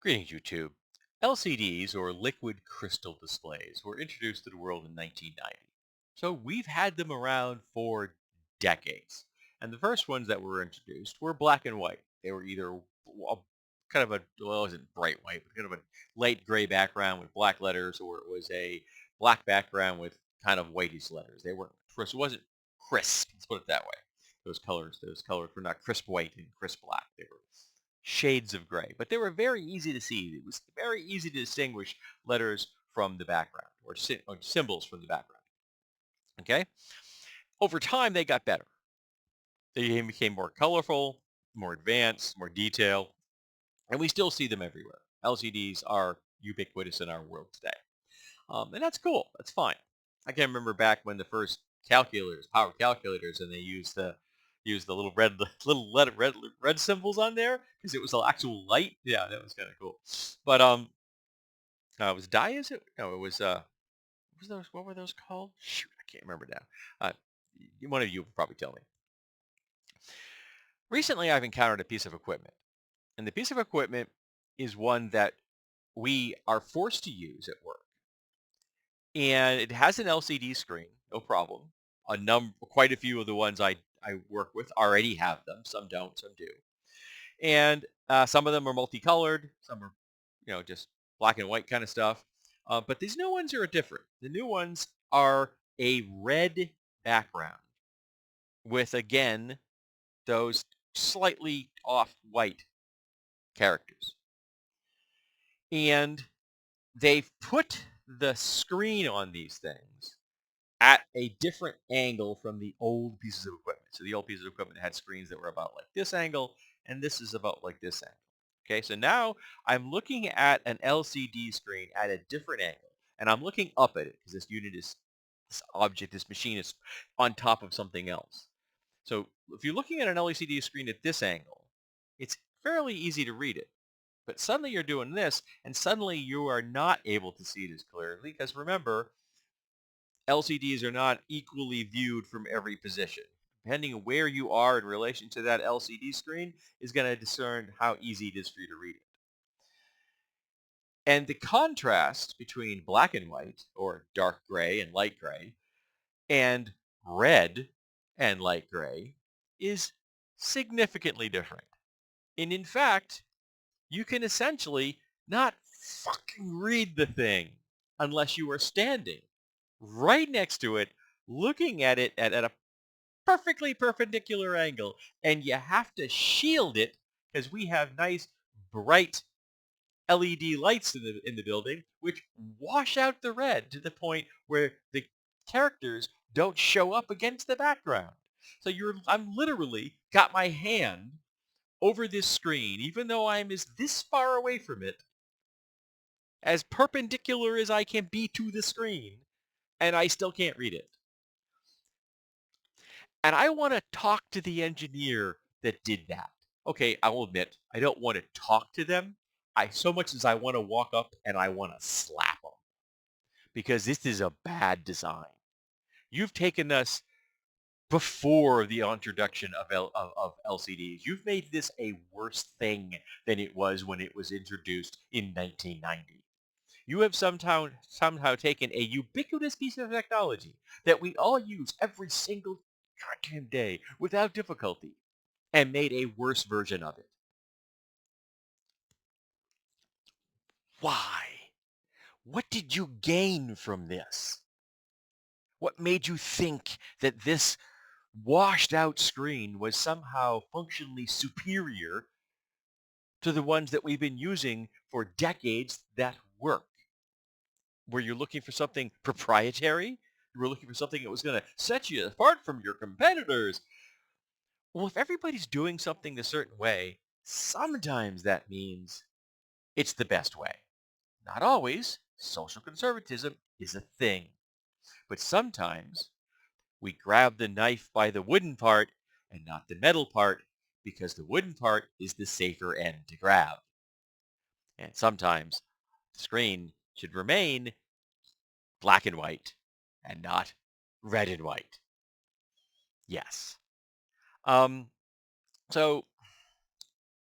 Greetings, YouTube. LCDs, or liquid crystal displays, were introduced to the world in 1990. So we've had them around for decades. And the first ones that were introduced were black and white. They were either kind of a, well, it wasn't bright white, but kind of a light gray background with black letters, or it was a black background with kind of whitish letters. They weren't crisp. It wasn't crisp. Let's put it that way. Those colors were not crisp white and crisp black. They were shades of gray, but they were very easy to see. It was very easy to distinguish letters from the background or symbols from the background. Okay. Over time, they got better. They became more colorful, more advanced, more detailed, and we still see them everywhere. LCDs are ubiquitous in our world today. And that's cool. That's fine. I can remember back when the first calculators, power calculators, and they used the little red symbols on there because it was the actual light. Yeah, that was kind of cool. But it was dye. Is it? No, it was. What was those? What were those called? Shoot, I can't remember now. One of you will probably tell me. Recently, I've encountered a piece of equipment, and the piece of equipment is one that we are forced to use at work. And it has an LCD screen, no problem. Quite a few of the ones I work with already have them. Some don't, some do. And some of them are multicolored. Some are, just black and white kind of stuff. But these new ones are different. The new ones are a red background with, again, those slightly off white characters. And they've put the screen on these things at a different angle from the old pieces of equipment. So the old pieces of equipment had screens that were about like this angle, and this is about like this angle. Okay, so now I'm looking at an LCD screen at a different angle, and I'm looking up at it because this machine is on top of something else. So if you're looking at an LCD screen at this angle, it's fairly easy to read it. But suddenly you're doing this, and suddenly you are not able to see it as clearly because remember, LCDs are not equally viewed from every position. Depending on where you are in relation to that LCD screen is going to discern how easy it is for you to read it. And the contrast between black and white, or dark gray and light gray, and red and light gray is significantly different. And in fact, you can essentially not fucking read the thing unless you are standing right next to it, looking at it at a perfectly perpendicular angle, and you have to shield it because we have nice bright LED lights in the building, which wash out the red to the point where the characters don't show up against the background. So I'm literally got my hand over this screen, even though I'm this far away from it, as perpendicular as I can be to the screen, and I still can't read it. And I want to talk to the engineer that did that. Okay, I will admit, I don't want to talk to them. So much as I want to walk up and I want to slap them because this is a bad design. You've taken us before the introduction of LCDs. You've made this a worse thing than it was when it was introduced in 1990. You have somehow taken a ubiquitous piece of technology that we all use every single goddamn day without difficulty and made a worse version of it. Why? What did you gain from this? What made you think that this washed out screen was somehow functionally superior to the ones that we've been using for decades that work? Were you looking for something proprietary? You were looking for something that was going to set you apart from your competitors. Well, if everybody's doing something a certain way, sometimes that means it's the best way. Not always. Social conservatism is a thing. But sometimes we grab the knife by the wooden part and not the metal part because the wooden part is the safer end to grab. And sometimes the screen should remain black and white and not red and white. Yes. Um, so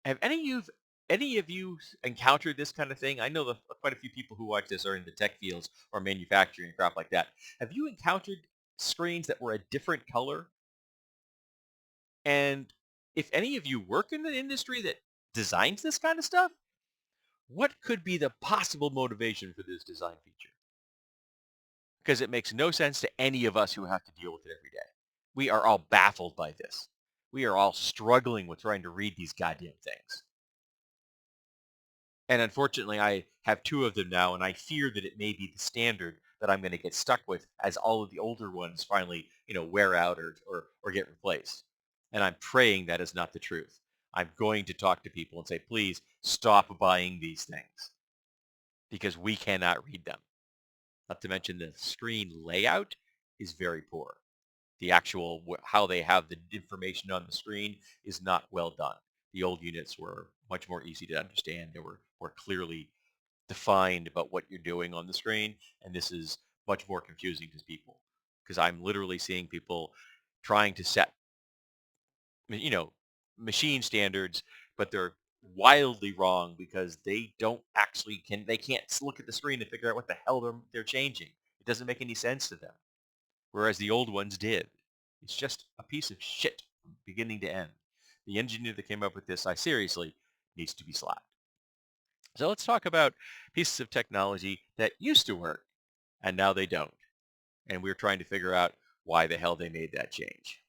have any of you any of you encountered this kind of thing? I know that quite a few people who watch this are in the tech fields or manufacturing and crap like that. Have you encountered screens that were a different color? And if any of you work in the industry that designs this kind of stuff, what could be the possible motivation for this design feature? Because it makes no sense to any of us who have to deal with it every day. We are all baffled by this. We are all struggling with trying to read these goddamn things. And unfortunately, I have two of them now, and I fear that it may be the standard that I'm going to get stuck with as all of the older ones finally, wear out or get replaced. And I'm praying that is not the truth. I'm going to talk to people and say, please stop buying these things because we cannot read them. Not to mention the screen layout is very poor. The actual how they have the information on the screen is not well done. The old units were much more easy to understand. They were more clearly defined about what you're doing on the screen, and this is much more confusing to people because I'm literally seeing people trying to set, you know, machine standards, but they're wildly wrong because they can't look at the screen and figure out what the hell they're changing. It doesn't make any sense to them, whereas the old ones did. It's just a piece of shit from beginning to end. The engineer that came up with this, I seriously, needs to be slapped. So let's talk about pieces of technology that used to work and now they don't. And we're trying to figure out why the hell they made that change.